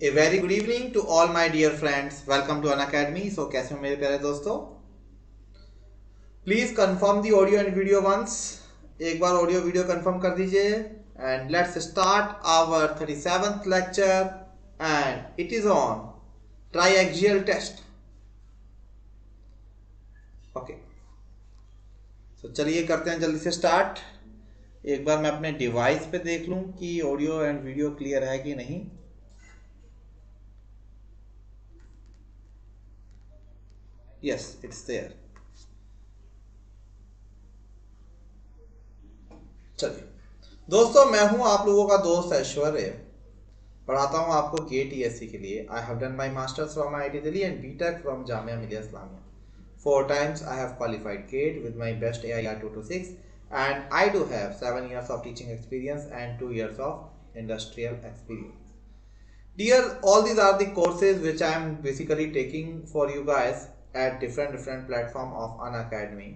A very good evening to all my dear friends. Welcome to Unacademy. So कैसे हो मेरे प्यारे दोस्तों? Please confirm the audio and video once. एक बार audio video confirm कर दीजिए. And let's start our 37th lecture. And it is on triaxial test. Okay. So चलिए करते हैं जल्दी से start. एक बार मैं अपने डिवाइस पे देख लूँ कि ऑडियो एंड वीडियो क्लियर है कि नहीं. Yes, it's there. चलिए दोस्तों, मैं हूं आप लोगों का दोस्त ऐश्वर्य. पढ़ाता हूं आपको गेट ईएससी के लिए. I have done my masters from IIT Delhi and BTech from Jamia Millia Islamia. 4 times I have qualified GATE with my best AIR 226, and I do have 7 years of teaching experience and 2 years of industrial experience. Dear, all these are the courses which I am basically taking for you guys at different platform of Unacademy.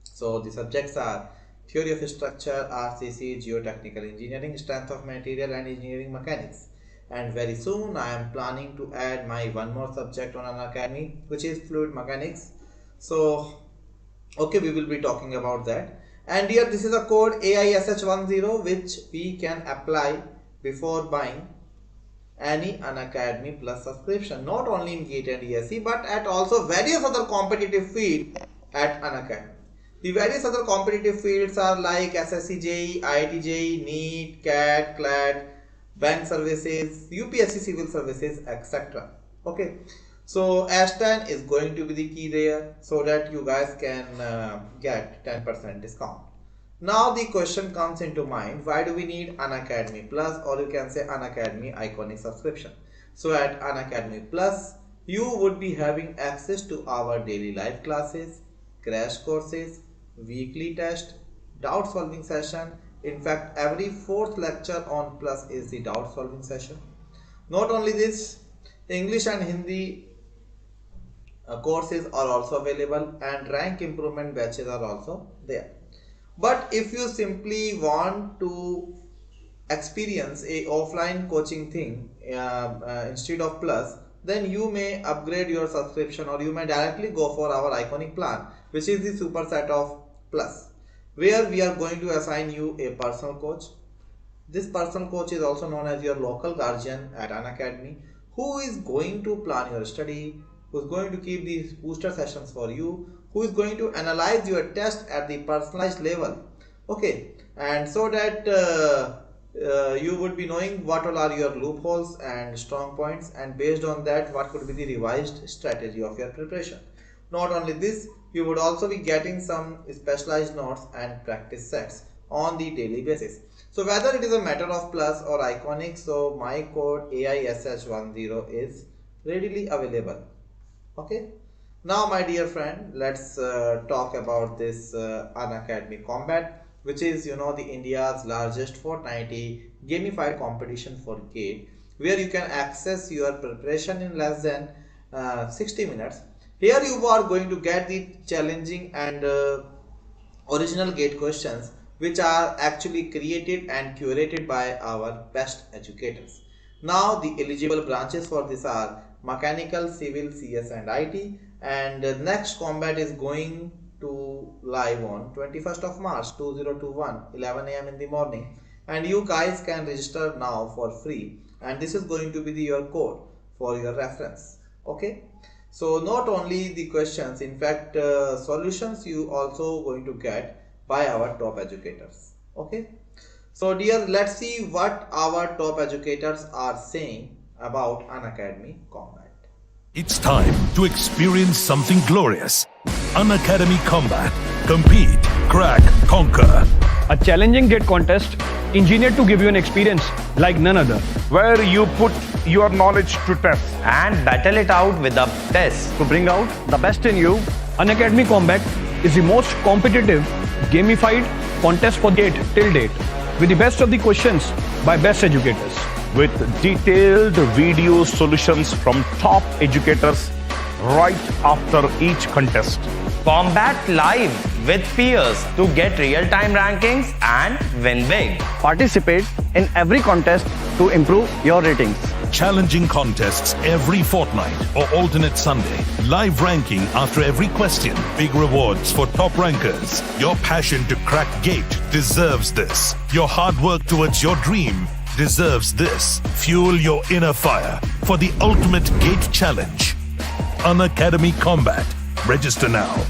So the subjects are theory of structure, RCC, geotechnical engineering, strength of material and engineering mechanics. And very soon I am planning to add my one more subject on Unacademy, which is fluid mechanics. So okay, we will be talking about that. And here this is a code AISH10 which we can apply before buying any Unacademy Plus subscription, not only in GATE and ESE but at also various other competitive fields at Unacademy. The various other competitive fields are like SSC JEE, IIT JEE, NEET, CAT, CLAT, bank services, UPSC civil services, etc. Okay, so #10 is going to be the key there so that you guys can get 10% discount. Now the question comes into mind, why do we need Unacademy Plus, or you can say Unacademy Iconic subscription? So at Unacademy Plus, you would be having access to our daily live classes, crash courses, weekly test, doubt solving session. In fact, every 4th lecture on Plus is the doubt solving session. Not only this, English and Hindi courses are also available, and rank improvement batches are also there. But if you simply want to experience a offline coaching thing instead of Plus, then you may upgrade your subscription, or you may directly go for our iconic plan, which is the superset of Plus, where we are going to assign you a personal coach. This personal coach is also known as your local guardian at Unacademy, who is going to plan your study, who is going to keep these booster sessions for you, who is going to analyze your test at the personalized level. Okay, and so that you would be knowing what all are your loopholes and strong points, and based on that what could be the revised strategy of your preparation. Not only this, you would also be getting some specialized notes and practice sets on the daily basis. So whether it is a matter of Plus or Iconic, so my code AISH10 is readily available. Okay, now my dear friend, let's talk about this Unacademy Combat, which is the India's largest fortnightly gamified competition for GATE, where you can access your preparation in less than 60 minutes. Here you are going to get the challenging and original GATE questions, which are actually created and curated by our best educators. Now the eligible branches for this are Mechanical, Civil, CS and IT, and the next combat is going to live on 21st of March 2021, 11 AM in the morning, and you guys can register now for free, and this is going to be your code for your reference. Okay, so not only the questions, in fact solutions you also going to get by our top educators. Okay, so dear, let's see what our top educators are saying about Unacademy Combat. It's time to experience something glorious. Unacademy Combat. Compete, crack, conquer. A challenging GATE contest engineered to give you an experience like none other, where you put your knowledge to test and battle it out with a test to bring out the best in you. Unacademy Combat is the most competitive, gamified contest for GATE till date, with the best of the questions by best educators. with detailed video solutions from top educators right after each contest. Combat live with peers to get real-time rankings and win big. Participate in every contest to improve your ratings. Challenging contests every fortnight or alternate Sunday. Live ranking after every question. Big rewards for top rankers. Your passion to crack GATE deserves this. Your hard work towards your dream deserves this. Fuel your inner fire for the ultimate GATE challenge. Unacademy Combat. Register now.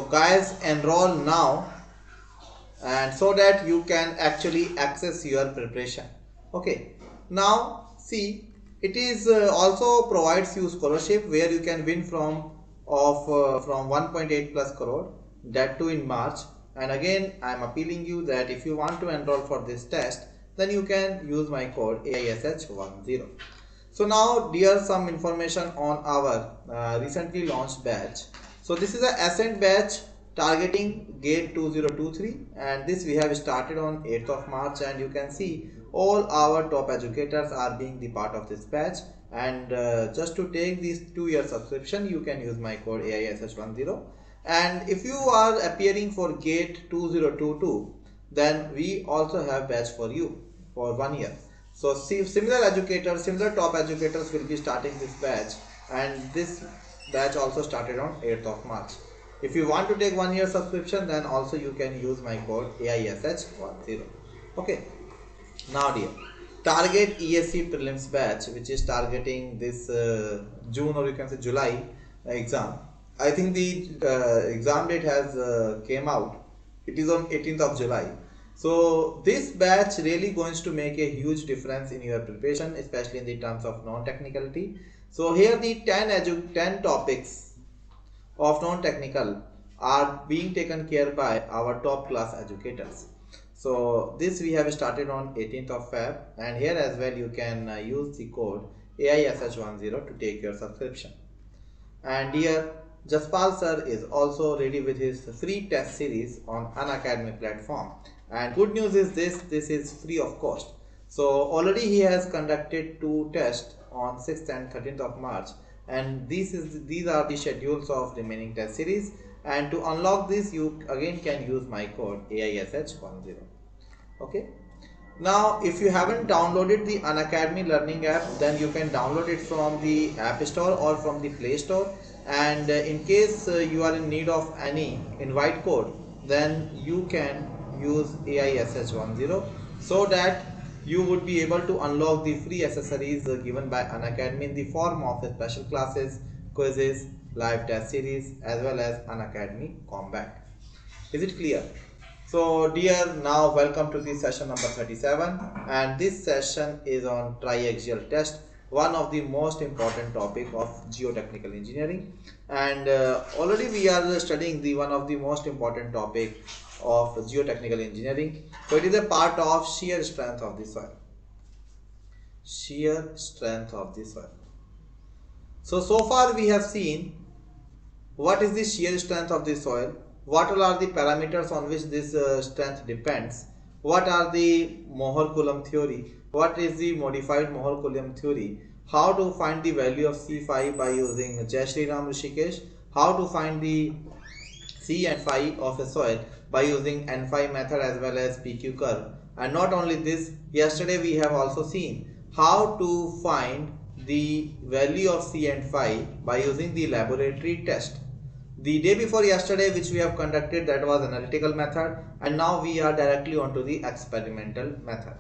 Guys, enroll now, and so that you can actually access your preparation. Okay, now see, it is also provides you scholarship where you can win from 1.8 plus crore, that too in March. And again, I am appealing you that if you want to enroll for this test, then you can use my code AISH10. So now dear, some information on our recently launched batch. So this is a Ascent batch targeting GATE 2023, and this we have started on 8th of March, and you can see all our top educators are being the part of this batch. And just to take this 2-year subscription, you can use my code AISH10. And if you are appearing for GATE 2022, then we also have batch for you for 1 year. So see, similar top educators will be starting this batch, and this batch also started on 8th of March. If you want to take 1 year subscription, then also you can use my code AISH10. Okay. Now dear, target ESE prelims batch, which is targeting this June, or you can say July exam. I think the exam date has came out. It is on 18th of July. So this batch really going to make a huge difference in your preparation, especially in the terms of non-technicality. So here the 10 topics of non-technical are being taken care by our top class educators. So this we have started on 18th of Feb, and here as well you can use the code AISH10 to take your subscription. And here Jaspal sir is also ready with his free test series on Unacademy platform. And good news is this is free of cost. So already he has conducted 2 tests on 6th and 13th of March, and these are the schedules of remaining test series. And to unlock this, you again can use my code AISH10. Okay. Now if you haven't downloaded the Unacademy learning app, then you can download it from the App Store or from the Play Store. And in case you are in need of any invite code, then you can use AISH10, so that you would be able to unlock the free accessories given by Unacademy in the form of special classes, quizzes, live test series, as well as Unacademy Combat. Is it clear? So dear, now welcome to the session number 37, and this session is on triaxial test. one of the most important topic of geotechnical engineering, and already we are studying the one of the most important topic of geotechnical engineering. So it is a part of shear strength of the soil. Shear strength of the soil. So far we have seen what is the shear strength of the soil, what all are the parameters on which this strength depends, what are the Mohr-Coulomb theory, what is the modified Mohr-Coulomb theory, how to find the value of C5 by using Jai Shri Ram Rishikesh, how to find the C and phi of a soil by using N5 method as well as PQ curve. And not only this, yesterday we have also seen how to find the value of C and phi by using the laboratory test. The day before yesterday which we have conducted, that was analytical method, and now we are directly onto the experimental method.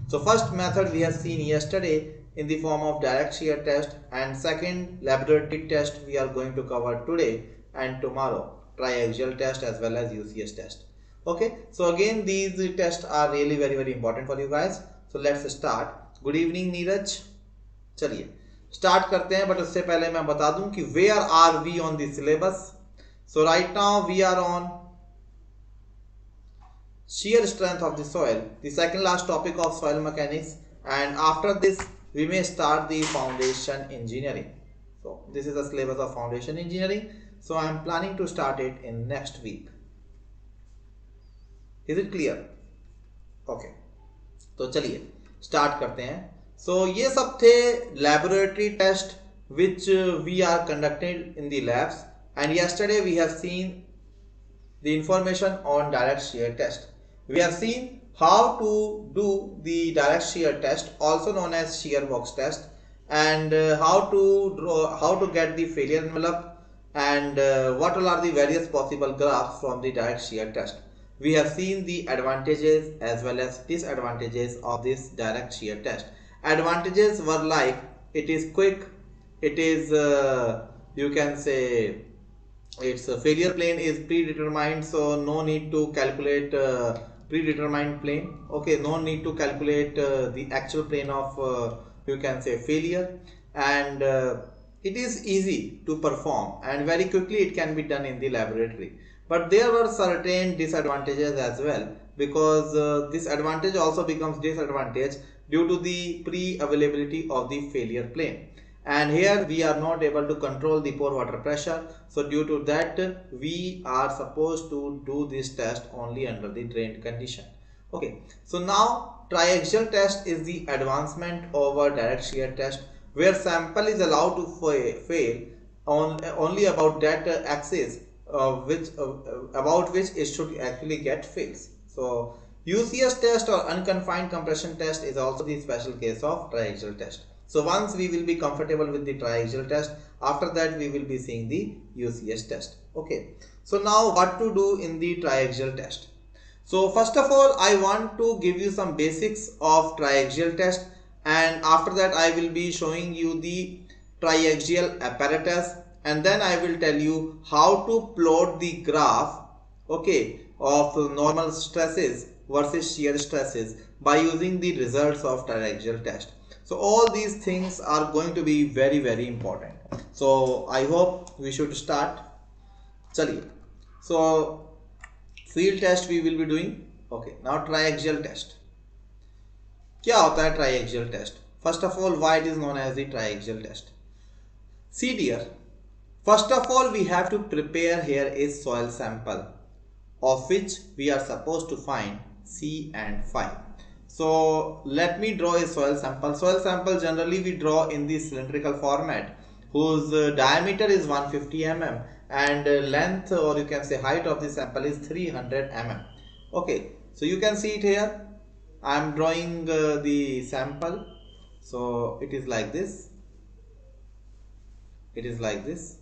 So first method we have seen yesterday in the form of direct shear test, and second laboratory test we are going to cover today and tomorrow, triaxial test as well as UCS test. Okay, so again these tests are really very important for you guys. So let's start. Good evening Neeraj. चलिए start करते हैं, but उससे पहले मैं बता दूं कि where are we on the syllabus. So right now we are on shear strength of the soil, the second last topic of soil mechanics, and after this we may start the foundation engineering. So this is the syllabus of foundation engineering, so I am planning to start it in next week. Is it clear? Okay, तो चलिए start करते हैं. So ये सब थे laboratory test which we are conducted in the labs. And yesterday we have seen the information on direct shear test. We have seen how to do the direct shear test, also known as shear box test, and how to get the failure envelope, and what all are the various possible graphs from the direct shear test. We have seen the advantages as well as disadvantages of this direct shear test. Advantages were like it is quick, it is you can say its failure plane is predetermined, so no need to calculate predetermined plane. Okay, no need to calculate the actual plane of you can say failure, and it is easy to perform and very quickly it can be done in the laboratory. But there were certain disadvantages as well, because this advantage also becomes disadvantage due to the pre-availability of the failure plane. And here we are not able to control the pore water pressure, so due to that we are supposed to do this test only under the drained condition. Okay, so now triaxial test is the advancement over direct shear test, where sample is allowed to fail on only about that axis about which it should actually get fails. So UCS test or unconfined compression test is also the special case of triaxial test. So once we will be comfortable with the triaxial test, after that we will be seeing the UCS test. Okay, so now what to do in the triaxial test? So first of all, I want to give you some basics of triaxial test, and after that I will be showing you the triaxial apparatus, and then I will tell you how to plot the graph, okay, of normal stresses versus shear stresses by using the results of triaxial test. So all these things are going to be very important. So I hope we should start. Chaliye. So field test we will be doing. Okay, now triaxial test. क्या होता है triaxial test? First of all, why it is known as the triaxial test? See dear, first of all we have to prepare here a soil sample of which we are supposed to find C and phi. So let me draw a soil sample. Soil sample generally we draw in the cylindrical format, whose diameter is 150 mm and length, or you can say height of the sample, is 300 mm. Okay, so you can see it here. I am drawing the sample. So it is like this. It is like this.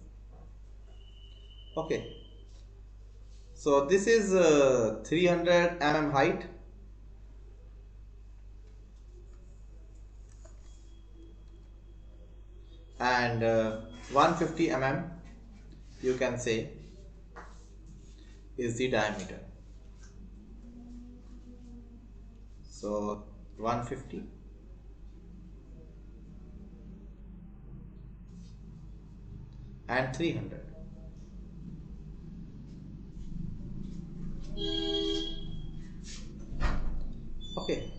Okay. So this is 300 mm height. And 150 mm you can say is the diameter. So 150 and 300. Okay.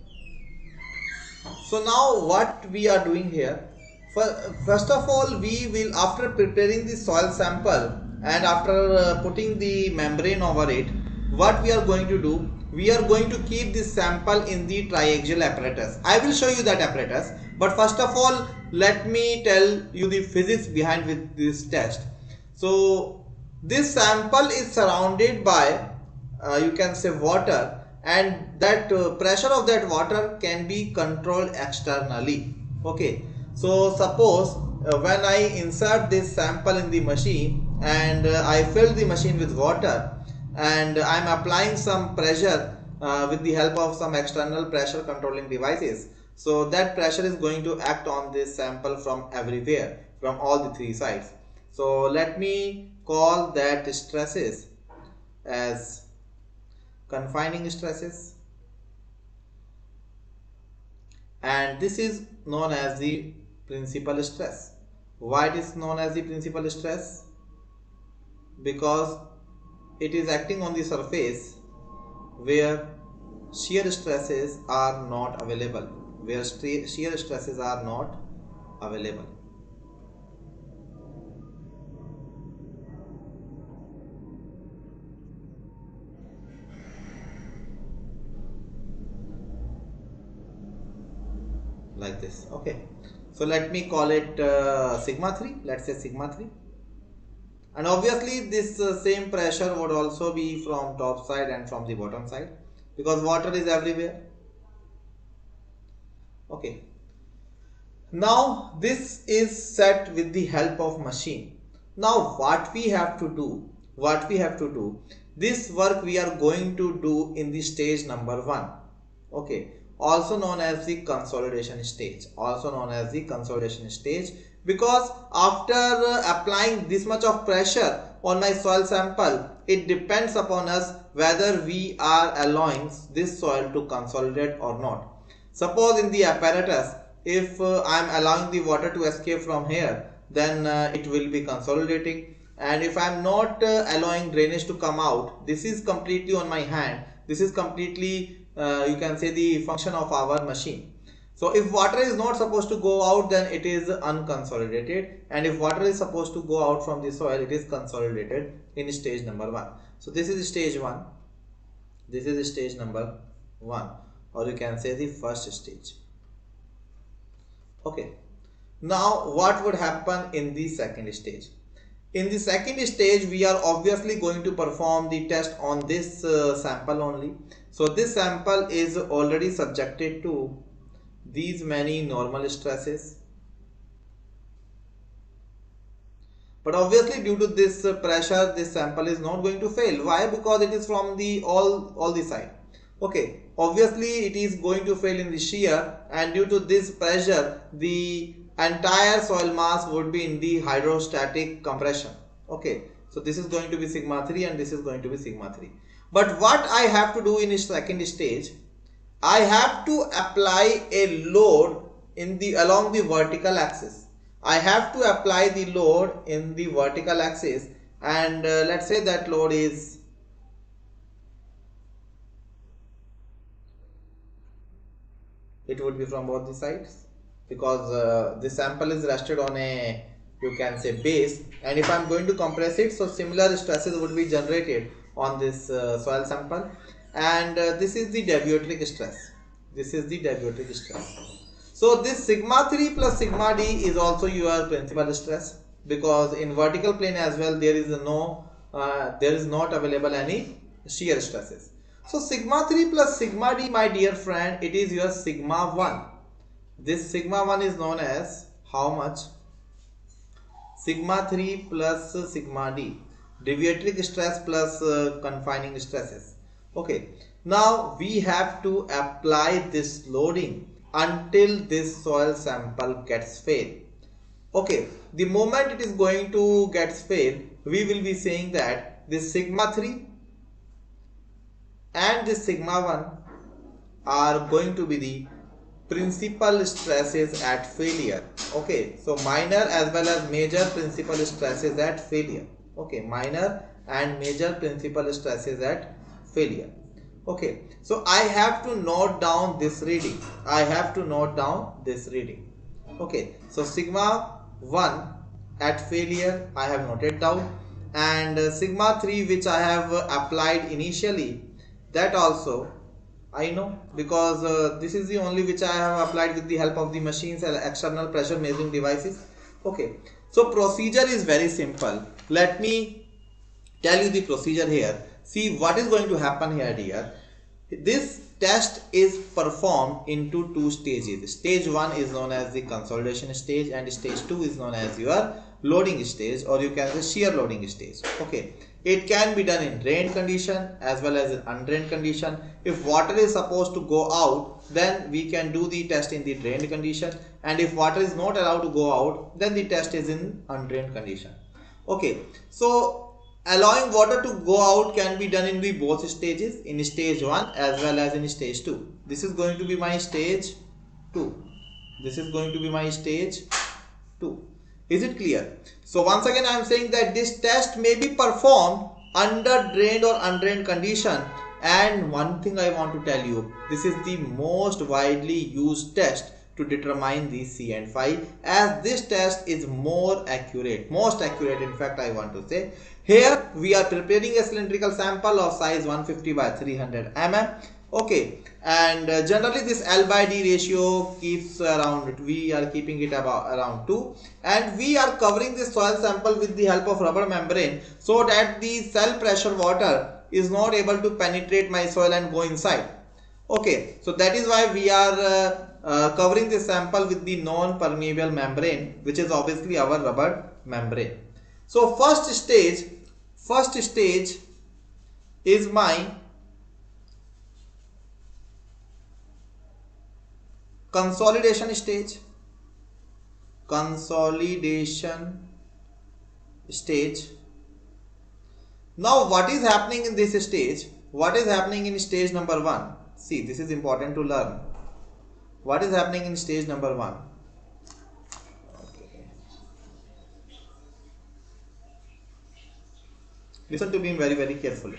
So now what we are doing here, first of all, we will, after preparing the soil sample and after putting the membrane over it, what we are going to do, we are going to keep this sample in the triaxial apparatus. I will show you that apparatus, but first of all let me tell you the physics behind with this test. So this sample is surrounded by you can say water, and that pressure of that water can be controlled externally. Okay, so suppose when I insert this sample in the machine and I fill the machine with water and I am applying some pressure with the help of some external pressure controlling devices, so that pressure is going to act on this sample from everywhere, from all the three sides. So let me call that stresses as confining stresses, and this is known as the principal stress. Why it is known as the principal stress? Because it is acting on the surface where shear stresses are not available, where shear stresses are not available. Like this. Okay, so let me call it sigma 3. Let's say sigma 3, and obviously this same pressure would also be from top side and from the bottom side because water is everywhere. Okay, now this is set with the help of machine. Now what we have to do, this work we are going to do in the stage number 1. Okay, also known as the consolidation stage, because after applying this much of pressure on my soil sample, it depends upon us whether we are allowing this soil to consolidate or not. Suppose in the apparatus, if I am allowing the water to escape from here, then it will be consolidating, and if I am not allowing drainage to come out, this is completely on my hand, this is completely you can say the function of our machine. So if water is not supposed to go out, then it is unconsolidated, and if water is supposed to go out from the soil, it is consolidated in stage number 1. So this is stage 1, this is stage number 1, or you can say the first stage. Okay, now what would happen in the second stage? In the second stage, we are obviously going to perform the test on this sample only. So this sample is already subjected to these many normal stresses, but obviously due to this pressure, this sample is not going to fail. Why? Because it is from the all the side. Okay, obviously it is going to fail in the shear, and due to this pressure, the entire soil mass would be in the hydrostatic compression. Okay, so this is going to be sigma 3 and this is going to be sigma 3. But what I have to do in the second stage, I have to apply a load in the along the vertical axis. I have to apply the load in the vertical axis, and let's say that load is it would be from both the sides, because this sample is rested on a, you can say, base, and if I am going to compress it, so similar stresses would be generated on this soil sample, and this is the deviatoric stress. So this sigma 3 plus sigma d is also your principal stress, because in vertical plane as well there is not available any shear stresses. So sigma 3 plus sigma d, my dear friend, it is your sigma 1. This sigma 1 is known as how much? Sigma 3 plus sigma d, deviatoric stress plus confining stresses. Okay, now we have to apply this loading until this soil sample gets failed. Okay, the moment it is going to get failed, we will be saying that this sigma 3 and this sigma 1 are going to be the principal stresses at failure. Okay, so minor as well as major principal stresses at failure. Okay, minor and major principal stresses at failure. Okay, so I have to note down this reading. I have to note down this reading. Okay, so sigma 1 at failure I have noted down, and sigma 3 which I have applied initially, that also I know, because this is the only which I have applied with the help of the machines and external pressure measuring devices. Okay, so procedure is very simple. Let me tell you the procedure here. See what is going to happen here, dear. This test is performed into two stages. Stage 1 is known as the consolidation stage, and stage 2 is known as your loading stage, or you can say shear loading stage. Okay, it can be done in drained condition as well as in undrained condition. If water is supposed to go out, then we can do the test in the drained condition, and if water is not allowed to go out, then the test is in undrained condition. Okay, so allowing water to go out can be done in the both stages, in stage 1 as well as in stage 2. This is going to be my stage 2. This is going to be my stage 2. Is it clear? So once again I am saying that this test may be performed under drained or undrained condition, and one thing I want to tell you, this is the most widely used test to determine the C and phi, as this test is more accurate, most accurate in fact I want to say. Here we are preparing a cylindrical sample of size 150 by 300 mm. Okay, and generally this L by D ratio keeps around, we are keeping it about around 2, and we are covering this soil sample with the help of rubber membrane so that the cell pressure water is not able to penetrate my soil and go inside. Okay, so that is why we are covering this sample with the non-permeable membrane, which is obviously our rubber membrane. So first stage is my consolidation stage. Now what is happening in this stage? What is happening in stage number 1? See, this is important to learn. What is happening in stage number 1? Okay. Listen to me very carefully.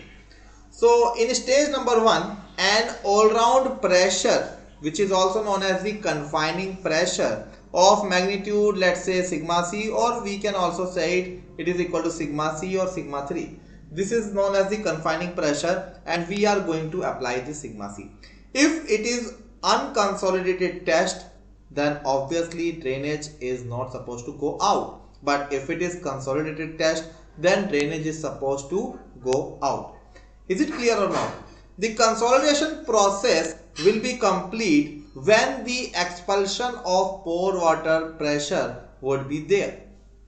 So in stage number 1, an all-round pressure, which is also known as the confining pressure, of magnitude, let's say sigma c, or we can also say it is equal to sigma c or sigma 3. This is known as the confining pressure, and we are going to apply the sigma c. If it is unconsolidated test, then obviously drainage is not supposed to go out. But if it is consolidated test, then drainage is supposed to go out. Is it clear or not? The consolidation process will be complete when the expulsion of pore water pressure would be there.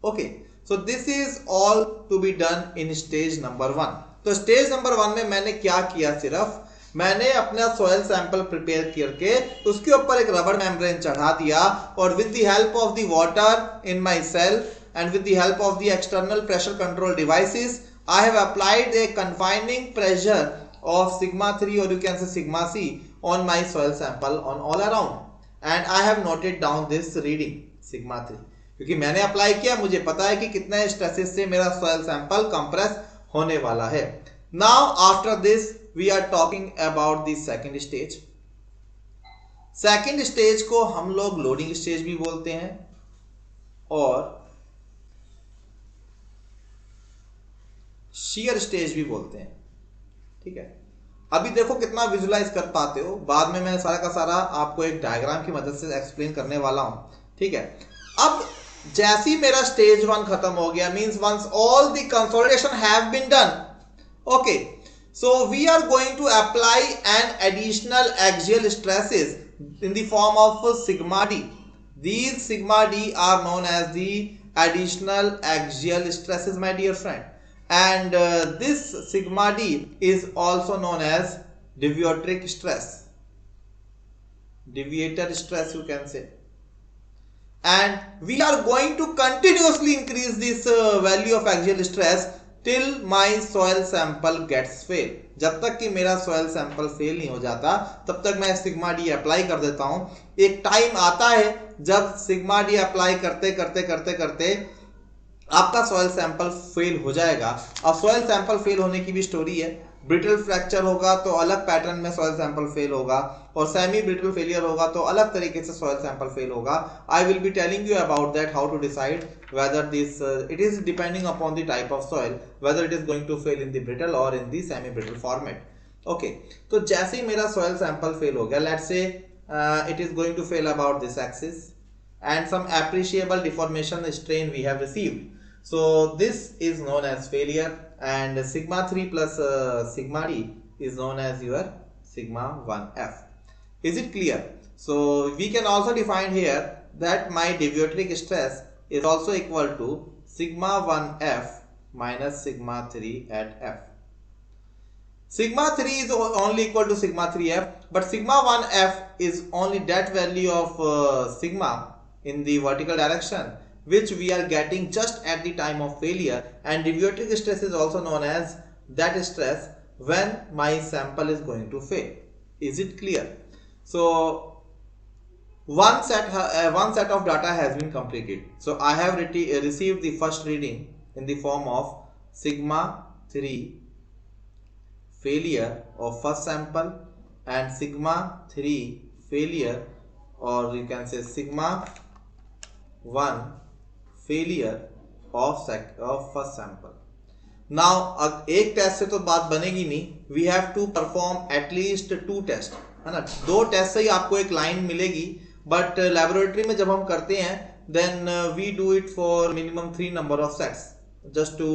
Okay, so this is all to be done in stage number 1. तो stage number 1 में मैंने क्या किया, सिर्फ मैंने अपना soil sample prepare करके उसके ऊपर एक रबर मेम्ब्रेन चढ़ा दिया, और with the help of the water in my cell and with the help of the external pressure control devices, I have applied a confining pressure of sigma 3, or you can say sigma c, on my soil sample on all around, and I have noted down this reading sigma 3, क्योंकि मैंने apply किया, मुझे पता है कि कितने stresses से मेरा soil sample compress होने वाला है. Now after this we are talking about the second stage. Second stage को हम लोग लोडिंग स्टेज भी बोलते हैं और शीयर स्टेज भी बोलते हैं. ठीक है, अभी देखो कितना विजुलाइज कर पाते हो, बाद में मैं सारा का सारा आपको एक डायग्राम की मदद से एक्सप्लेन करने वाला हूं. ठीक है, अब जैसे ही मेरा स्टेज 1 खत्म हो गया, means once all the consolidation have been done, okay, so we are going to apply an additional axial stresses in the form of sigma d. These sigma d are known as the additional axial stresses, my dear friend, and this sigma d is also known as deviatoric stress, deviator stress you can say, and we are going to continuously increase this value of axial stress till my soil sample gets fail, जब तक कि मेरा soil sample fail नहीं हो जाता तब तक मैं सिग्मा डी अप्लाई कर देता हूं। एक टाइम आता है जब सिग्मा डी अप्लाई करते करते करते करते आपका सॉइल सैंपल फेल हो जाएगा। अब सॉइल सैंपल फेल होने की भी स्टोरी है। ब्रिटल फ्रैक्चर होगा तो अलग पैटर्न में सॉइल सैंपल फेल होगा, और सेमी ब्रिटल फेलियर होगा तो अलग तरीके से सॉइल सैंपल फेल होगा। I will be telling you about that, how to decide whether this it is depending upon the type of soil, whether it is going to fail in the brittle or in the semi brittle format. Okay, तो जैसे ही मेरा soil sample fail हो गया, let's say it is going to fail about this axis and some appreciable deformation strain we have received. So this is known as failure, and sigma 3 plus sigma d is known as your sigma 1f. Is it clear? So we can also define here that my deviatoric stress is also equal to sigma 1f minus sigma 3 at f. Sigma 3 is only equal to sigma 3f, but sigma 1f is only that value of sigma in the vertical direction which we are getting just at the time of failure, and deviatoric stress is also known as that stress when my sample is going to fail. Is it clear? So one set of data has been completed. So I have received the first reading in the form of sigma 3 failure of first sample and sigma 3 failure, or you can say sigma 1 failure of first sample. Now एक test से तो बात बनेगी नहीं, we have to perform at least 2 test, है ना। 2 test से ही आपको एक लाइन मिलेगी, बट लेबोरेटरी में जब हम करते हैं then we do it for minimum 3 number of sets just to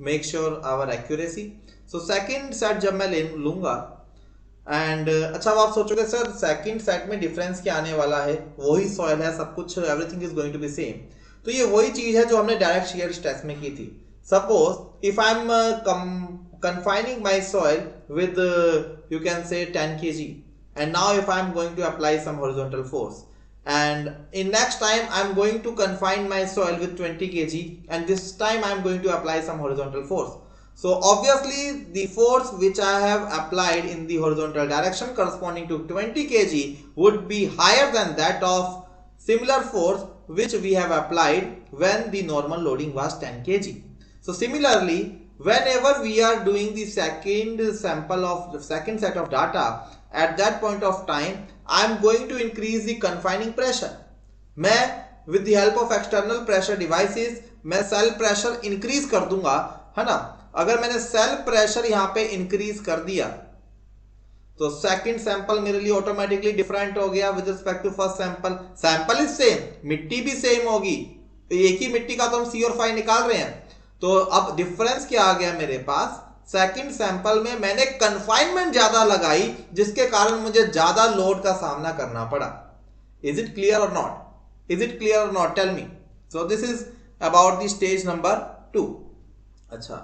make sure our accuracy. So second set जब मैं लूंगा एंड अच्छा, अब आप सोचोगे सर सेकंड सेट में डिफरेंस क्या आने वाला है, वही सॉइल है, सब कुछ everything is going to be same. तो ये वही चीज है जो हमने डायरेक्ट शियर स्ट्रेस में की थी। Suppose if I am confining my soil with you can say 10 kg, and now if I am going to apply some horizontal force, and in next time I am going to confine my soil with 20 kg, and this time I am going to apply some horizontal force. So obviously the force which I have applied in the horizontal direction corresponding to 20 kg would be higher than that of similar force which we have applied when the normal loading was 10 kg. So similarly, whenever we are doing the second sample of the second set of data, at that point of time I am going to increase the confining pressure. मैं with the help of external pressure devices मैं cell pressure increase कर दूंगा, है ना। अगर मैंने cell pressure यहाँ पे इंक्रीज कर दिया तो सेकंड सैंपल मेरे लिए ऑटोमेटिकली डिफरेंट हो गया with respect to first sample. Sample is same, मिट्टी भी सेम होगी, एक ही मिट्टी का तो हम सी और फाई निकाल रहे हैं। तो अब डिफरेंस क्या आ गया मेरे पास, सेकंड सैंपल में मैंने कन्फाइनमेंट ज्यादा लगाई जिसके कारण मुझे ज्यादा लोड का सामना करना पड़ा। Is it clear or not? Is it clear or not? Tell me. So this is about the stage number 2। अच्छा,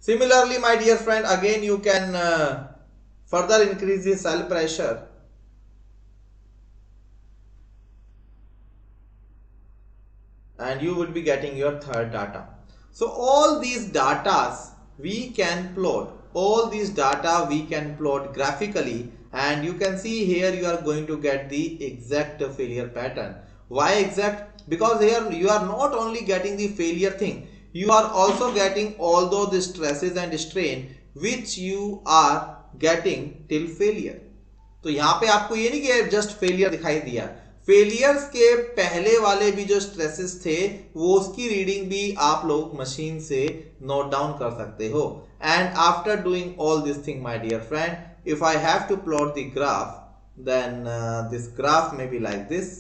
similarly my dear friend, again you can further increase the cell pressure and you would be getting your third data. So all these datas we can plot, all these data we can plot graphically, and you can see here you are going to get the exact failure pattern. Why exact? Because here you are not only getting the failure thing, you are also getting all those stresses and strain which you are getting till failure. तो यहाँ पे आपको ये नहीं कि just failure दिखाई दिया, failures के पहले वाले भी जो स्ट्रेसेस थे वो उसकी रीडिंग भी आप लोग मशीन से नोट डाउन कर सकते हो। And after doing all this thing my dear friend, if I have to plot the graph, then this graph may be like this.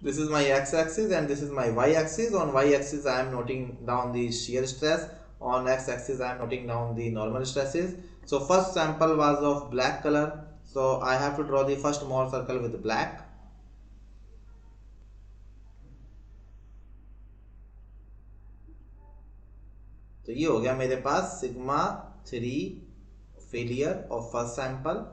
This is my x-axis and this is my y-axis. On y-axis I am noting down the shear stress. On x-axis I am noting down the normal stresses. So first sample was of black color, so I have to draw the first more circle with black. तो ये हो गया मेरे पास sigma 3 failure of first sample.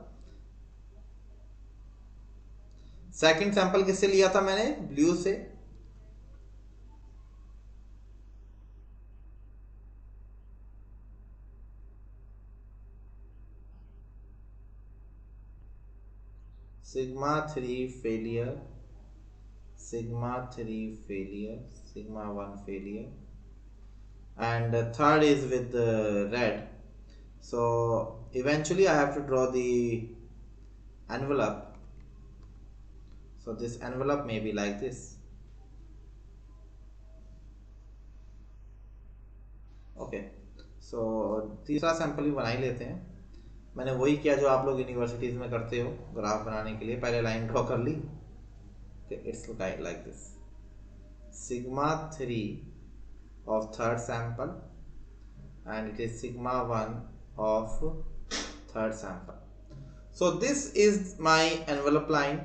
Second sample किससे लिया था मैंने? ब्लू से। sigma 3 failure, sigma 3 failure, sigma 1 failure, and the third is with the red. So eventually I have to draw the envelope. So this envelope may be like this. Okay, so तीसरा sample भी बना ही लेते हैं। मैंने वही किया जो आप लोग यूनिवर्सिटीज़ में करते हो, ग्राफ बनाने के लिए पहले लाइन ड्रॉ कर ली। It's like this, sigma 3 of third sample and it is sigma 1 of third sample. So this is my envelope line.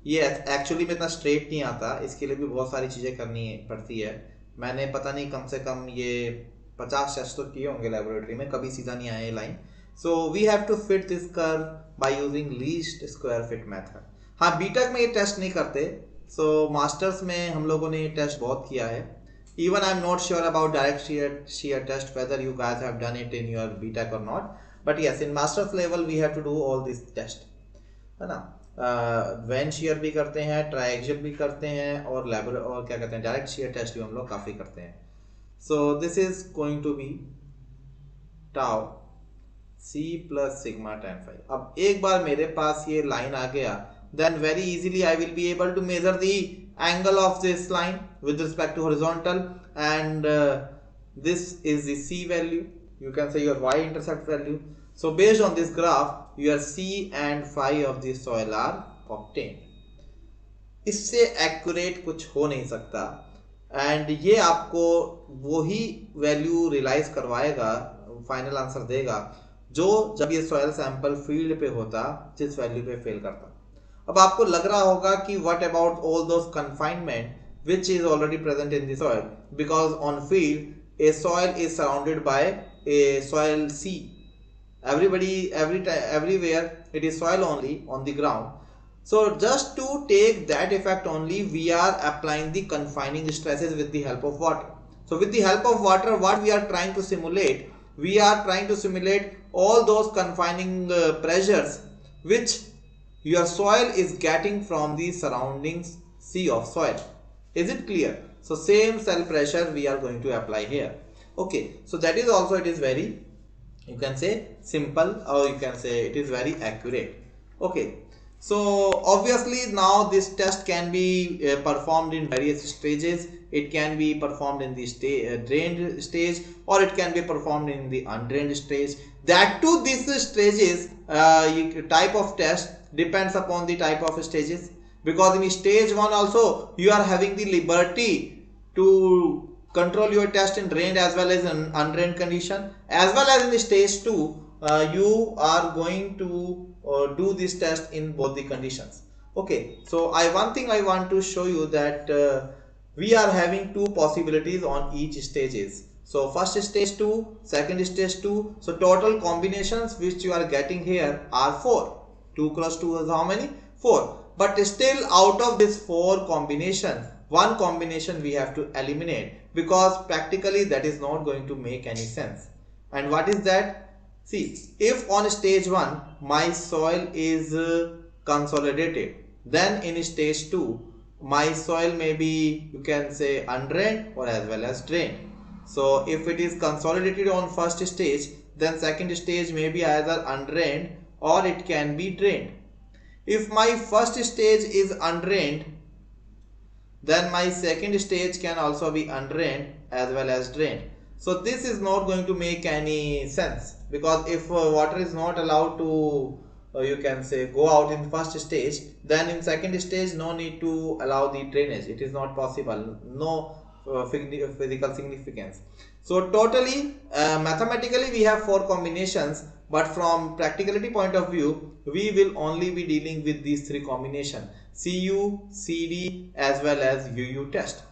ये एक्चुअली में इतना स्ट्रेट नहीं आता, इसके लिए भी बहुत सारी चीज़ें करनी पड़ती है। मैंने पता नहीं कम से कम ये 50 टेस्ट तो किए होंगे लेबोरेटरी में, कभी सीधा नहीं आया ये line. So we have to fit this curve by using least square fit method. हाँ, बीटेक में ये टेस्ट नहीं करते, सो मास्टर्स में हम लोगों ने ये टेस्ट बहुत किया है। Even I am not sure about direct shear test whether you guys have done it in your BTech or not, but yes, in masters level we have to do all this test, है ना। When shear भी करते हैं, ट्राइएक्सियल भी करते हैं, और और क्या कहते हैं, डायरेक्ट shear टेस्ट भी हम लोग काफ़ी करते हैं। So this is going to be tau C plus sigma tan phi। अब एक बार मेरे पास ये लाइन आ गया, then very easily I will be able to measure the angle of this line with respect to horizontal, and this is the C value, you can say your y intercept value. So based on this graph your C and phi of the soil are obtained. इससे accurate कुछ हो नहीं सकता, and ये आपको वही value realise करवाएगा, final answer देगा जो जब ये सॉइल सैंपल फील्ड पे होता जिस वैल्यू पे फेल करता। अब आपको लग रहा होगा कि what about all those confinement which is already present in the soil, because on field a soil is surrounded by a soil see, everywhere it is soil only on the ground. So just to take that effect only, we are applying the confining stresses with the help of water. So with the help of water, what we are trying to simulate, we are trying to simulate all those confining pressures which your soil is getting from the surroundings sea of soil. Is it clear? So same cell pressure we are going to apply here. Okay, so that is also, it is very, you can say simple, or you can say it is very accurate. Okay, so obviously now this test can be performed in various stages. It can be performed in the drained stage, or it can be performed in the undrained stage. That too, these stages type of test depends upon the type of stages, because in stage 1 also you are having the liberty to control your test in drained as well as in undrained condition, as well as in the stage 2 you are going to do this test in both the conditions. Okay, so one thing I want to show you that we are having two possibilities on each stages. So first stage 2, second stage 2, so total combinations which you are getting here are 4. 2 cross 2 is how many? 4. But still out of this 4 combination, one combination we have to eliminate, because practically that is not going to make any sense. And what is that? See, if on stage 1 my soil is consolidated, then in stage 2 my soil may be, you can say, undrained or as well as drained. So if it is consolidated on first stage, then second stage may be either undrained or it can be drained. If my first stage is undrained, then my second stage can also be undrained as well as drained. So this is not going to make any sense, because if water is not allowed to you can say go out in first stage, then in second stage no need to allow the drainage. It is not possible, no physical significance. So totally mathematically we have 4 combinations, but from practicality point of view we will only be dealing with these 3 combinations: CU, CD as well as UU test.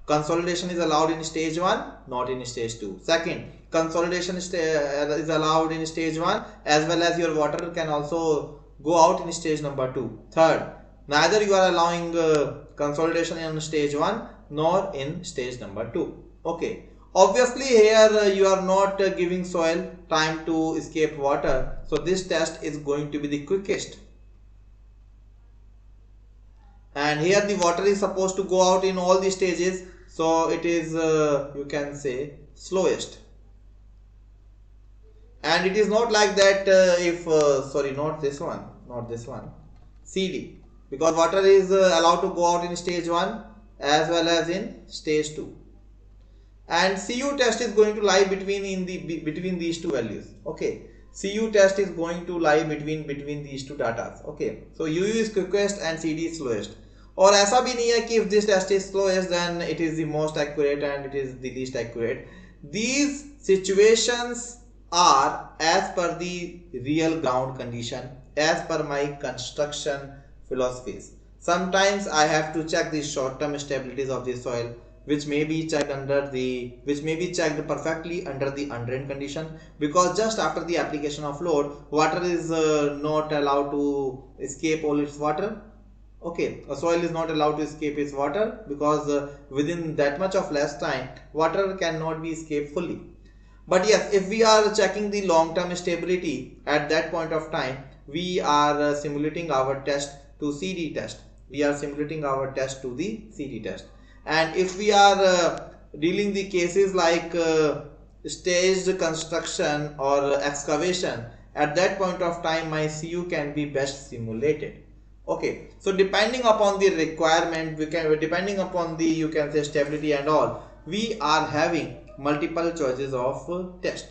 Consolidation is allowed in stage 1, not in stage 2. Second, consolidation is allowed in stage 1, as well as your water can also go out in stage number 2. Third, neither you are allowing consolidation in stage 1 nor in stage number 2. Okay, Obviously here you are not giving soil time to escape water, so this test is going to be the quickest. And here the water is supposed to go out in all the stages, so it is you can say slowest. And it is not like that if sorry, not this one, CD, because water is allowed to go out in stage 1 as well as in stage 2. And CU test is going to lie between these two values. Okay, CU test is going to lie between these two datas. Okay, so UU is quickest and CD is slowest. और ऐसा भी नहीं है कि if this test is slowest then it is the most accurate and it is the least accurate. These situations are as per the real ground condition, as per my construction philosophies. Sometimes I have to check the short-term stabilities of the soil, which may be checked perfectly under the undrained condition, because just after the application of load, water is not allowed to escape all its water. Okay, a soil is not allowed to escape its water because within that much of less time, water cannot be escaped fully. But yes, if we are checking the long-term stability at that point of time, we are simulating our test to CD test. We are simulating our test to the CD test. And if we are dealing the cases like staged construction or excavation, at that point of time my CU can be best simulated. Okay, so depending upon the requirement, depending upon the you can say stability and all, we are having multiple choices of test.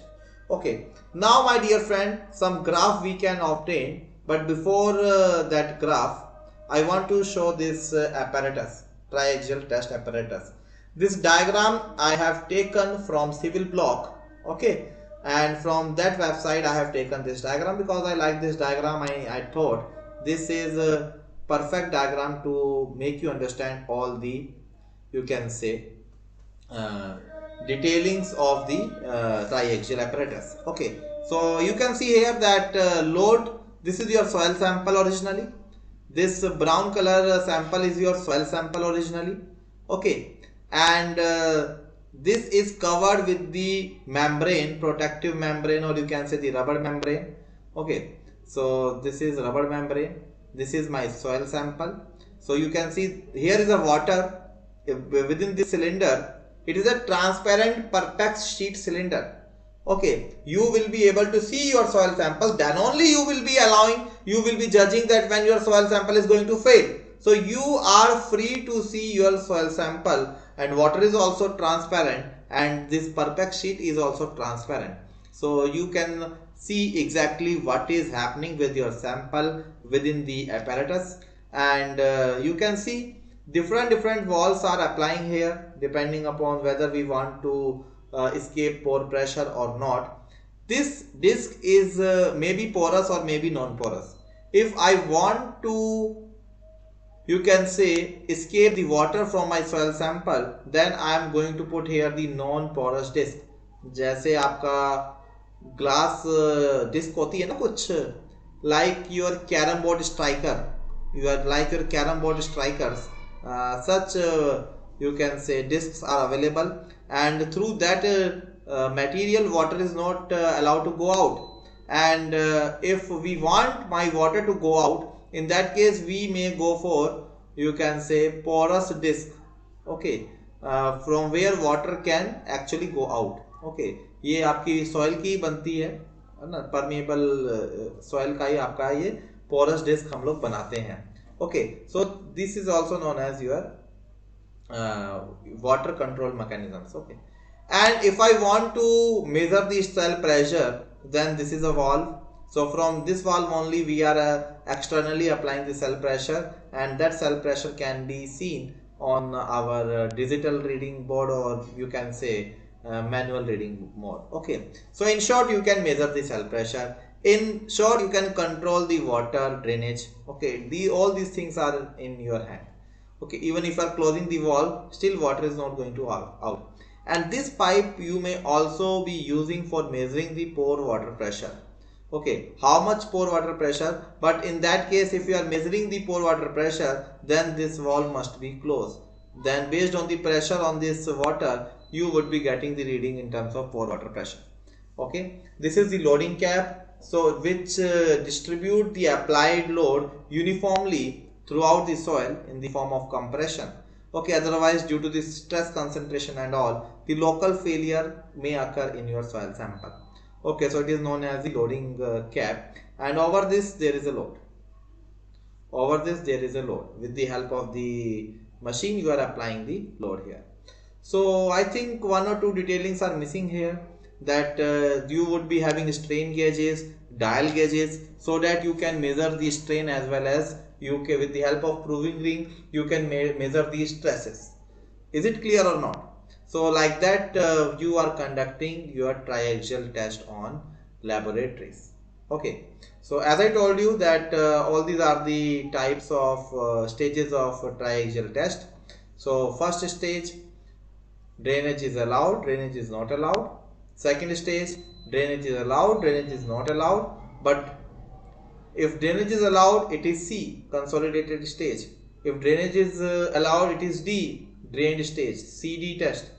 Okay, now my dear friend, some graph we can obtain, but before that graph, I want to show this apparatus, triaxial test apparatus. This diagram I have taken from civil block. Okay, and from that website I have taken this diagram because I like this diagram. I thought this is a perfect diagram to make you understand all the you can say detailings of the triaxial apparatus. Okay, so you can see here that load, this is your soil sample originally. This brown color sample is your soil sample originally. Okay, and this is covered with the membrane, protective membrane, or you can say the rubber membrane. Okay, so this is rubber membrane. This is my soil sample. So you can see here is a water within this cylinder. It is a transparent perpex sheet cylinder. Okay, you will be able to see your soil sample, then only you will be judging that when your soil sample is going to fail. So you are free to see your soil sample, and water is also transparent and this perpex sheet is also transparent. So you can see exactly what is happening with your sample within the apparatus, and you can see different walls are applying here depending upon whether we want to escape pore pressure or not. This disc is maybe porous or maybe non-porous. If I want to you can say escape the water from my soil sample, then I am going to put here the non-porous disc. जैसे आपका glass disc होती है ना कुछ, like your carom board striker, like your carom board strikers, such you can say discs are available, and through that material water is not allowed to go out. And if we want my water to go out, in that case we may go for you can say porous disc. Okay, from where water can actually go out. Okay, ये आपकी soil की बनती है ना, permeable soil का ही आपका ये porous disc हम लोग बनाते हैं. Okay, so this is also known as your water control mechanisms. Okay, and if I want to measure the cell pressure, then this is a valve. So from this valve only we are externally applying the cell pressure, and that cell pressure can be seen on our digital reading board, or you can say manual reading mode. Okay, so in short you can measure the cell pressure. In short you can control the water drainage. Okay, all these things are in your hand. Okay, even if you are closing the valve, still water is not going to out. And this pipe you may also be using for measuring the pore water pressure. Okay, how much pore water pressure, but in that case if you are measuring the pore water pressure, then this valve must be closed. then based on the pressure on this water, you would be getting the reading in terms of pore water pressure. Okay, this is the loading cap, so which distribute the applied load uniformly throughout the soil in the form of compression. Okay, otherwise due to the stress concentration and all, the local failure may occur in your soil sample. Okay, so it is known as the loading cap, and over this there is a load. Over this there is a load. With the help of the machine you are applying the load here. So I think one or two detailings are missing here, that you would be having strain gauges, dial gauges, so that you can measure the strain as well as you can, with the help of proving ring, you can measure the stresses. Is it clear or not? So like that you are conducting your triaxial test on laboratories. Okay, so as I told you that all these are the types of stages of triaxial test. So first stage, drainage is allowed, drainage is not allowed. Second stage, drainage is allowed, drainage is not allowed. But if drainage is allowed, it is C, consolidated stage. If drainage is allowed, it is D, drained stage, CD test,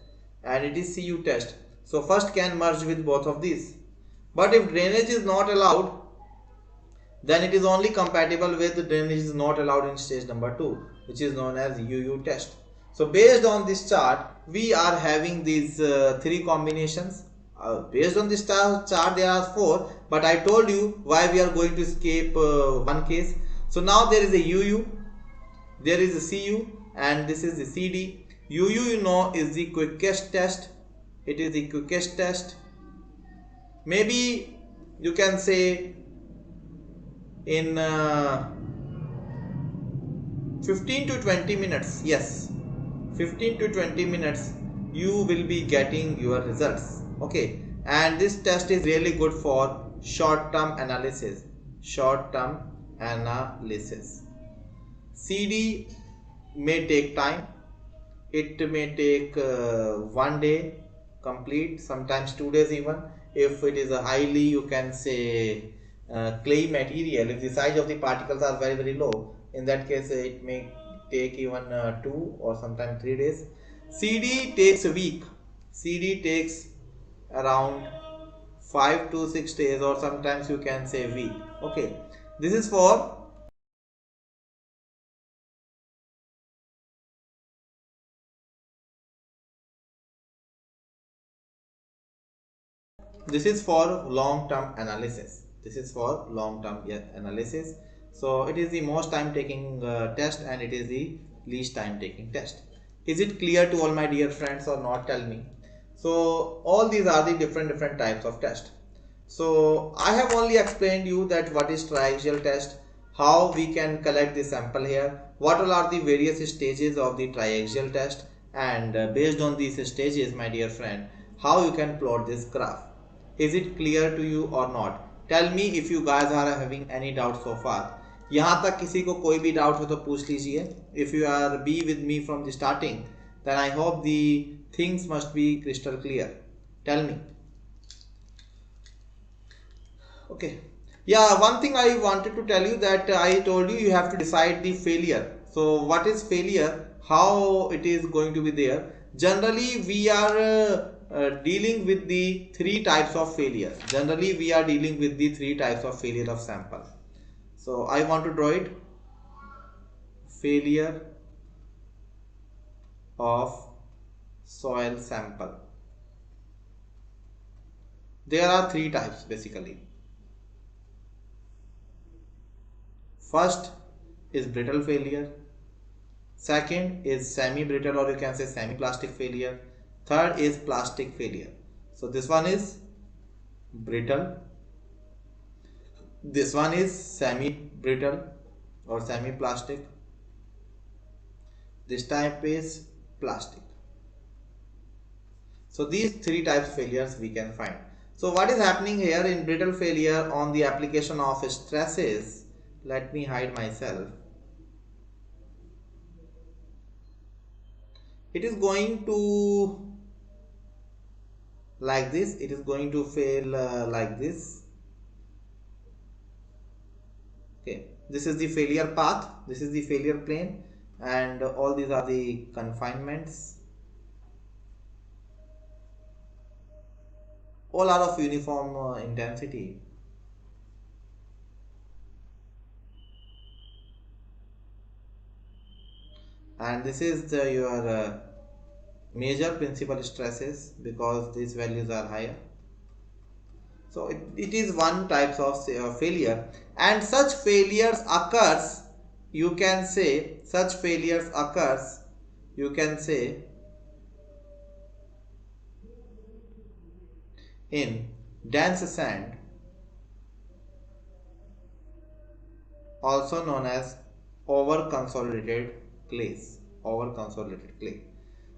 and it is CU test. So first can merge with both of these. But if drainage is not allowed, then it is only compatible with drainage is not allowed in stage number 2, which is known as UU test. So based on this chart, we are having these 3 combinations. Based on this chart there are 4, but I told you why we are going to escape one case. So now there is a UU, there is a CU, and this is the CD. UU, you know, is the quickest test. It is the quickest test. Maybe you can say in 15 to 20 minutes, yes, 15 to 20 minutes you will be getting your results. Okay, and this test is really good for short-term analysis. Short-term analysis. CD may take time. It may take 1 day complete, sometimes 2 days even. If it is a highly, you can say, clay material, if the size of the particles are very very low, in that case it may take even 2 or sometimes 3 days. CD takes a week. CD takes around 5 to 6 days, or sometimes you can say week. Okay, this is for long-term analysis. This is for long-term analysis. So it is the most time taking test, and it is the least time taking test. Is it clear to all my dear friends or not? Tell me. So all these are the different types of test. So I have only explained you that what is triaxial test, how we can collect the sample here, what all are the various stages of the triaxial test, and based on these stages, my dear friend, how you can plot this graph. Is it clear to you or not? Tell me if you guys are having any doubt so far. यहाँ तक किसी को कोई भी doubt हो तो पूछ लीजिए. If you are be with me from the starting, then I hope the things must be crystal clear. Tell me. Okay. Yeah, one thing I wanted to tell you, that I told you you have to decide the failure. So what is failure? How it is going to be there? Generally, we are dealing with the 3 types of failure. Generally, we are dealing with the 3 types of failure of sample. So I want to draw it. Failure of soil sample. There are 3 types basically. First is brittle failure. Second is semi-brittle, or you can say semi-plastic failure. Third is plastic failure. So this one is brittle. This one is semi-brittle or semi-plastic. This type is plastic. So these 3 types of failures we can find. So what is happening here in brittle failure on the application of stresses? Let me hide myself. It is going to like this. It is going to fail like this. Okay, this is the failure path. This is the failure plane, and all these are the confinements. All are of uniform intensity. And this is your major principal stresses, because these values are higher. So it is one type of failure, and such failures occurs, you can say, in dense sand, also known as over consolidated clay.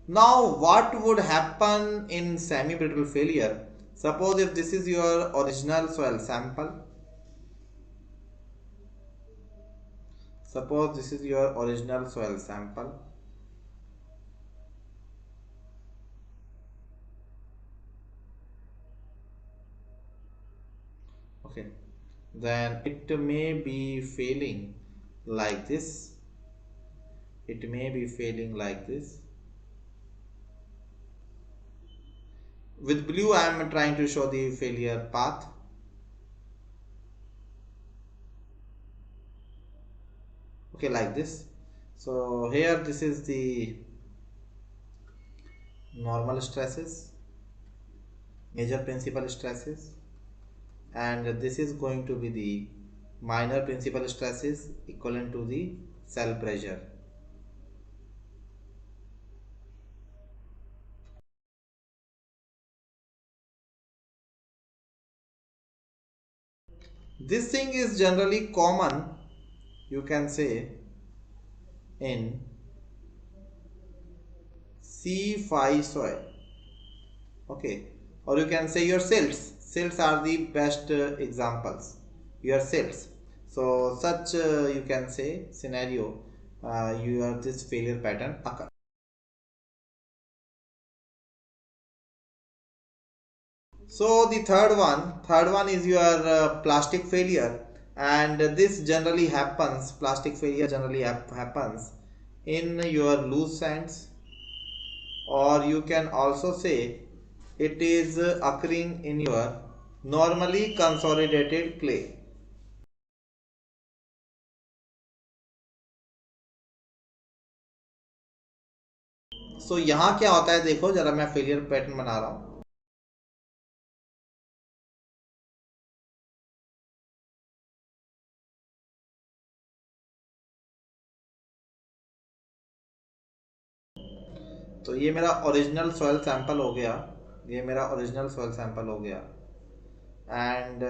Now what would happen in semi brittle failure? Suppose if this is your original soil sample. Okay, then it may be failing like this. With blue I am trying to show the failure path. Okay, like this. So here this is the normal stresses, major principal stresses, and this is going to be the minor principal stresses equivalent to the cell pressure. This thing is generally common, you can say, in C5 soil. Okay, or you can say your silts are the best examples, your silts. So such you can say scenario, this failure pattern occur. So the third one is your plastic failure, and this generally happens, happens in your loose sands, or you can also say it is occurring in your normally consolidated clay. So यहाँ क्या होता है, देखो जरा मैं failure pattern बना रहा हूँ. तो ये मेरा ओरिजिनल सॉइल सैंपल हो गया, and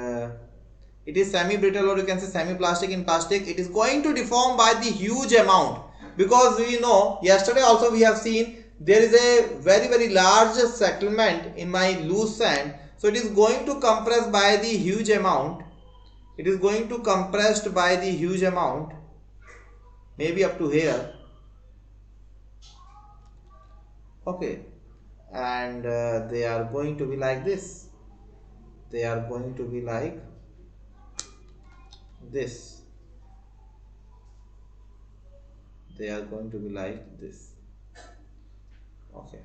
it is semi brittle, or you can say semi plastic. In plastic it is going to deform by the huge amount, because we know yesterday also we have seen there is a very large settlement in my loose sand, so it is going to compress by the huge amount. Maybe up to here. Okay, and they are going to be like this. Okay,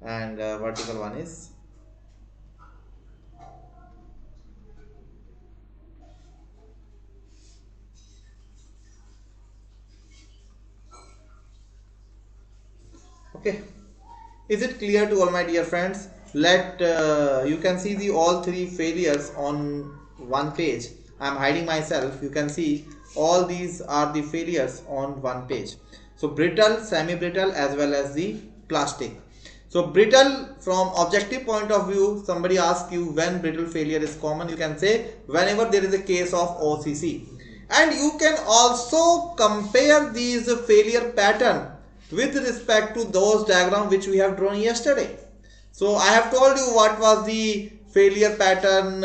and vertical one is okay. Is it clear to all my dear friends? Let you can see the all three failures on one page. I am hiding myself. You can see all these are the failures on one page. So brittle, semi brittle, as well as the plastic. So brittle, from objective point of view, somebody asks you when brittle failure is common, you can say whenever there is a case of OCC. And you can also compare these failure pattern with respect to those diagrams which we have drawn yesterday. So I have told you what was the failure pattern,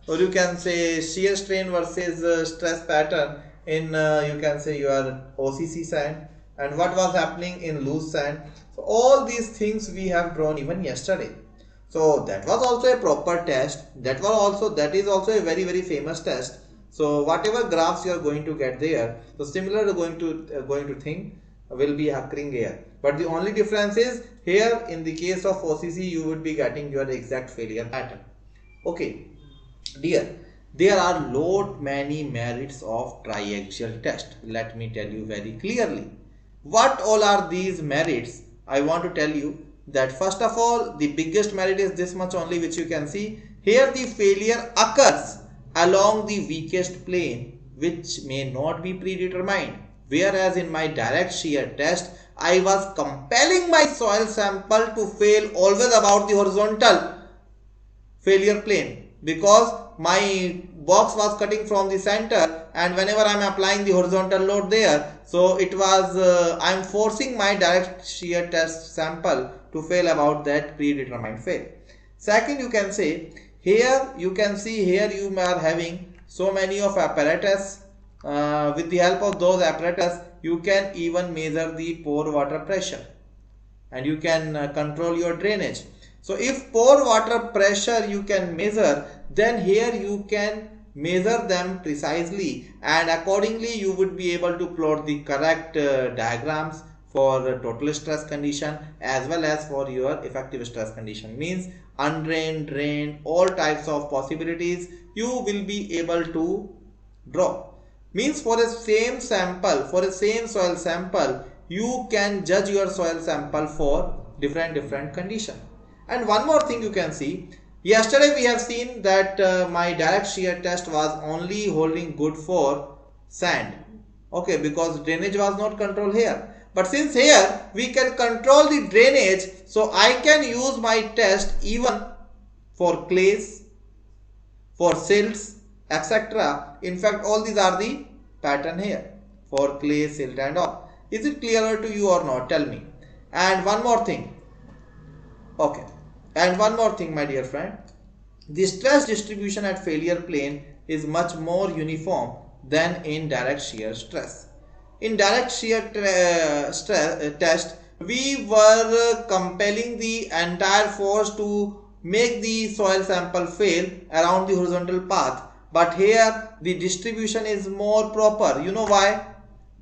or you can say shear strain versus stress pattern in you can say your OCC sand, and what was happening in loose sand. So all these things we have drawn even yesterday. So that was also a proper test. That is also a very famous test. So whatever graphs you are going to get there, so similar going to think will be occurring here. But the only difference is here in the case of OCC you would be getting your exact failure pattern. Okay, dear, there are many merits of triaxial test. Let me tell you very clearly. What all are these merits? I want to tell you that first of all, the biggest merit is this much only, which you can see. Here the failure occurs along the weakest plane, which may not be predetermined. Whereas in my direct shear test, I was compelling my soil sample to fail always about the horizontal failure plane, because my box was cutting from the center, and whenever I am applying the horizontal load there, so it was I am forcing my direct shear test sample to fail about that predetermined fail. Second, you can say here you can see here you are having so many of apparatus. With the help of those apparatus you can even measure the pore water pressure, and you can control your drainage. So if pore water pressure you can measure, then here you can measure them precisely, and accordingly you would be able to plot the correct diagrams for total stress condition as well as for your effective stress condition. Means undrained, drained, all types of possibilities you will be able to draw. Means for a same sample, for a same soil sample, you can judge your soil sample for different condition. And one more thing you can see, yesterday we have seen that my direct shear test was only holding good for sand. Okay, because drainage was not controlled here. But since here we can control the drainage, so I can use my test even for clays, for silts, etc. In fact, all these are the pattern here for clay, silt and all. Is it clearer to you or not? Tell me. And one more thing. Okay. And one more thing, my dear friend. The stress distribution at failure plane is much more uniform than in direct shear stress. In direct shear test, we were compelling the entire force to make the soil sample fail around the horizontal path. But here the distribution is more proper. You know why?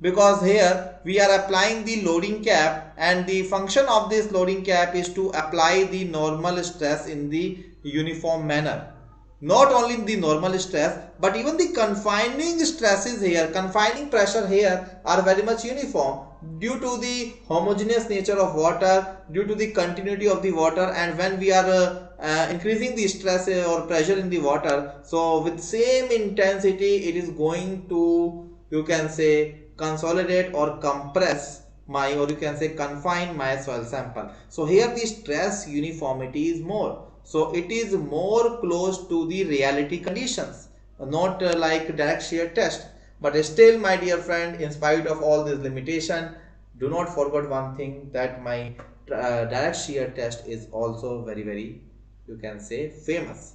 Because here we are applying the loading cap, and the function of this loading cap is to apply the normal stress in the uniform manner. Not only the normal stress, but even the confining stresses here, confining pressure here are very much uniform due to the homogeneous nature of water, due to the continuity of the water. And when we are increasing the stress or pressure in the water, so with same intensity it is going to, you can say, consolidate or compress my, or you can say confine my soil sample. So here the stress uniformity is more. So it is more close to the reality conditions, not like direct shear test. But still, my dear friend, in spite of all this limitation, do not forget one thing, that my direct shear test is also very, you can say, famous.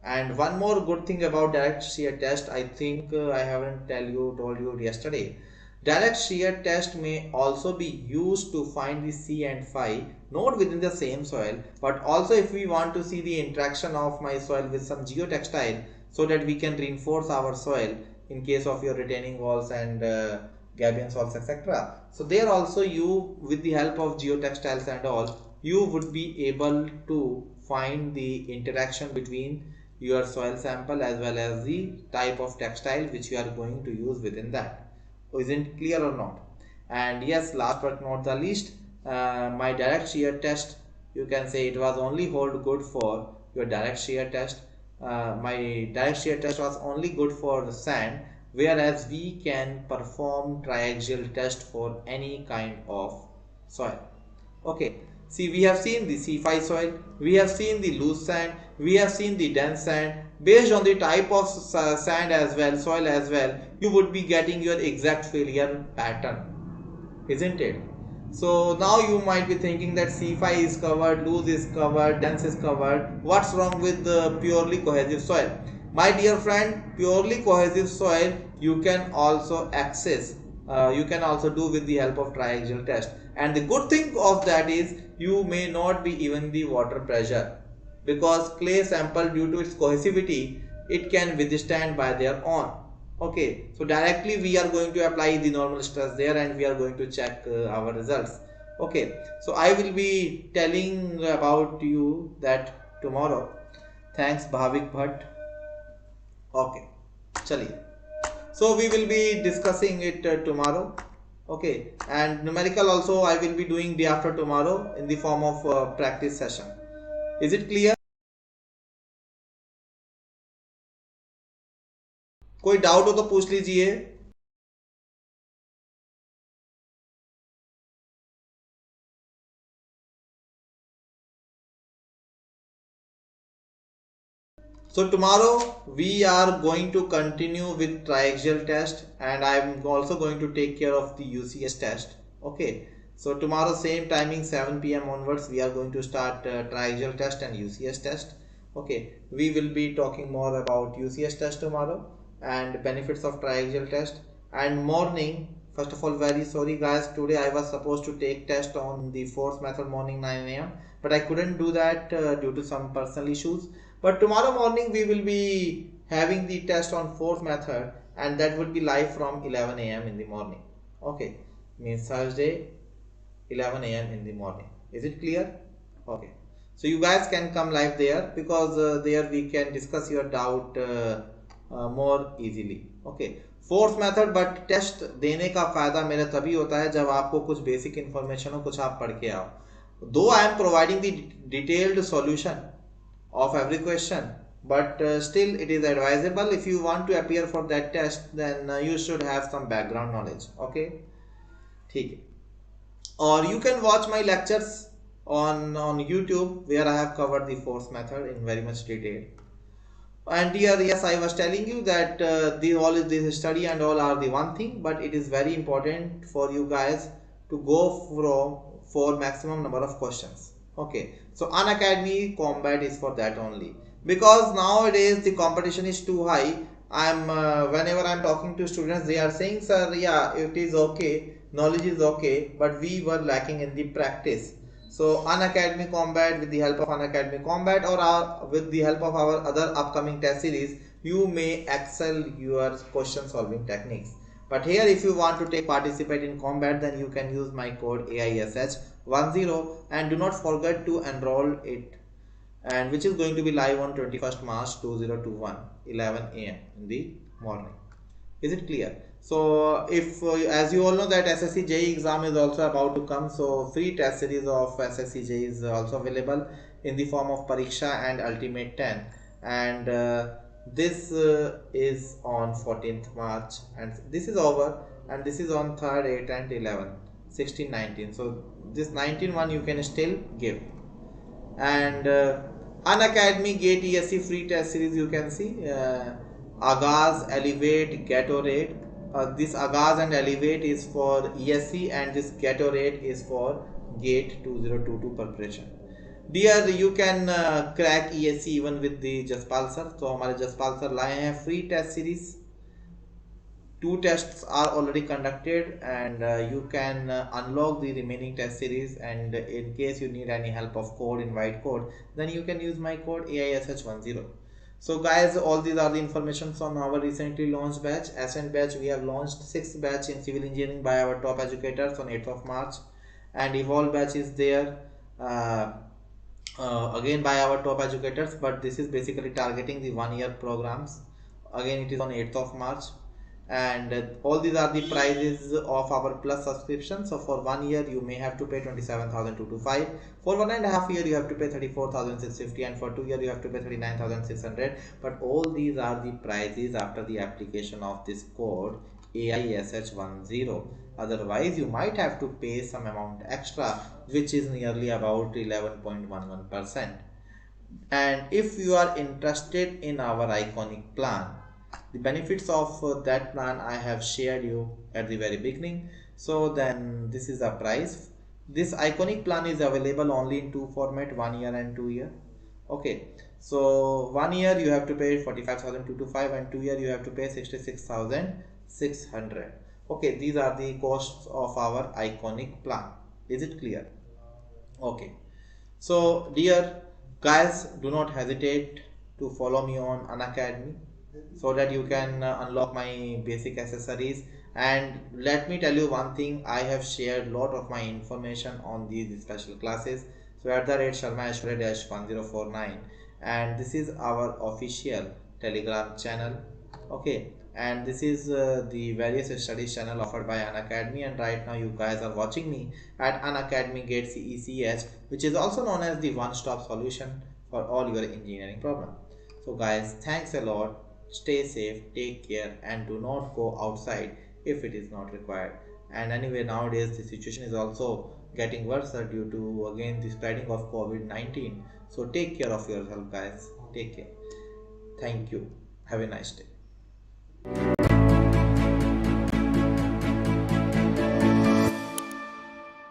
And one more good thing about direct shear test, I think I haven't told you yesterday. Direct shear test may also be used to find the C and phi, not within the same soil, but also if we want to see the interaction of my soil with some geotextile, so that we can reinforce our soil in case of your retaining walls and gabion soils, etc. So there also you, with the help of geotextiles and all, you would be able to find the interaction between your soil sample as well as the type of textile which you are going to use within that. Isn't it clear or not? And yes, last but not the least, my direct shear test, you can say it was only hold good for your direct shear test. My direct shear test was only good for the sand, whereas we can perform triaxial test for any kind of soil. Okay, see, we have seen the C5 soil, we have seen the loose sand, we have seen the dense sand. Based on the type of sand as well, soil as well, you would be getting your exact failure pattern, isn't it? So now you might be thinking that C5 is covered, loose is covered, dense is covered. What's wrong with the purely cohesive soil? My dear friend, purely cohesive soil you can also access. You can also do with the help of triaxial test. And the good thing of that is you may not be even the water pressure. because clay sample, due to its cohesivity, it can withstand by their own. Okay, so directly we are going to apply the normal stress there and we are going to check our results. Okay, so I will be telling about you that tomorrow. Thanks Bhavik Bhatt. Okay, chaliye. So we will be discussing it tomorrow. Okay, and numerical also I will be doing day after tomorrow in the form of practice session. Is it clear? कोई doubt हो तो पूछ लीजिए. So tomorrow we are going to continue with triaxial test and I am also going to take care of the UCS test. Okay. So tomorrow same timing 7 p.m. onwards we are going to start triaxial test and UCS test. Okay. We will be talking more about UCS test tomorrow and benefits of triaxial test. And morning, first of all, very sorry guys, today I was supposed to take test on the force method morning 9 a.m. but I couldn't do that due to some personal issues. But tomorrow morning we will be having the test on fourth method and that would be live from 11 a.m. in the morning. Okay, means Thursday 11 a.m. in the morning. Is it clear? Okay, so you guys can come live there because there we can discuss your doubt more easily. Okay, fourth method but test देने का फायदा मेरा तभी होता है जब आपको कुछ बेसिक इंफॉर्मेशन हो, कुछ आप पढ़ के आओ. दो I am providing the detailed solution of every question, but still it is advisable if you want to appear for that test then you should have some background knowledge. Okay, ठीक है. Or you can watch my lectures on YouTube where I have covered the fourth method in very much detail. And here, yes, I was telling you that all is this study and all are the one thing, but it is very important for you guys to go for maximum number of questions. Okay, so Unacademy combat is for that only, because nowadays the competition is too high. Whenever I'm talking to students, they are saying, sir, yeah, it is okay, knowledge is okay, but we were lacking in the practice. So Unacademy combat, with the help of Unacademy combat or with the help of our other upcoming test series, you may excel your question solving techniques. But here if you want to participate in combat, then you can use my code AISH10 and do not forget to enroll it, and which is going to be live on 21st March 2021 11 a.m. in the morning. Is it clear? So if as you all know that SSC JEE exam is also about to come, so free test series of SSC JEE is also available in the form of Pariksha and Ultimate 10, and this is on 14th March and this is over, and this is on 3rd, 8th and 11th, 16, 19. So this 19 one you can still give. And Unacademy GATE ESE free test series, you can see Agaz, Elevate, Gatorade. This Agaz and Elevate is for ESE and this Gatorade is for GATE 2022 preparation. Dear, you can crack ESE even with the Jaspal sir. तो हमारे Jaspal sir लाए हैं free test series. 2 tests are already conducted and you can unlock the remaining test series, and in case you need any help of code, invite code, then you can use my code AISH10. So guys, all these are the informations on our recently launched batch. Ascent batch, we have launched 6th batch in civil engineering by our top educators on 8th of March, and Evolve batch is there again by our top educators, but this is basically targeting the 1-year programs. Again, it is on 8th of March. And all these are the prices of our plus subscription. So for 1 year you may have to pay 27,225, for 1.5 year you have to pay 34,650, and for 2 year you have to pay 39,600. But all these are the prices after the application of this code AISH10. Otherwise you might have to pay some amount extra, which is nearly about 11.11%. And if you are interested in our iconic plan, the benefits of that plan I have shared you at the very beginning. So then this is the price. This iconic plan is available only in 2 format, 1 year and 2 year. Okay, so 1 year you have to pay 45,225 and 2 year you have to pay 66,600. Okay, these are the costs of our iconic plan. Is it clear? Okay, so dear, Guys, do not hesitate to follow me on Unacademy so that you can unlock my basic accessories. And let me tell you one thing, I have shared lot of my information on these special classes. So at the rate Sharma AISHWARY -1049, and this is our official Telegram channel. Okay, and this is the various studies channel offered by Unacademy, and right now you guys are watching me at Unacademy GATE CECH, which is also known as the one-stop solution for all your engineering problem. So guys, thanks a lot, stay safe, take care, and do not go outside if it is not required. And anyway, nowadays the situation is also getting worse due to again the spreading of COVID-19. So take care of yourself guys, take care. Thank you, have a nice day.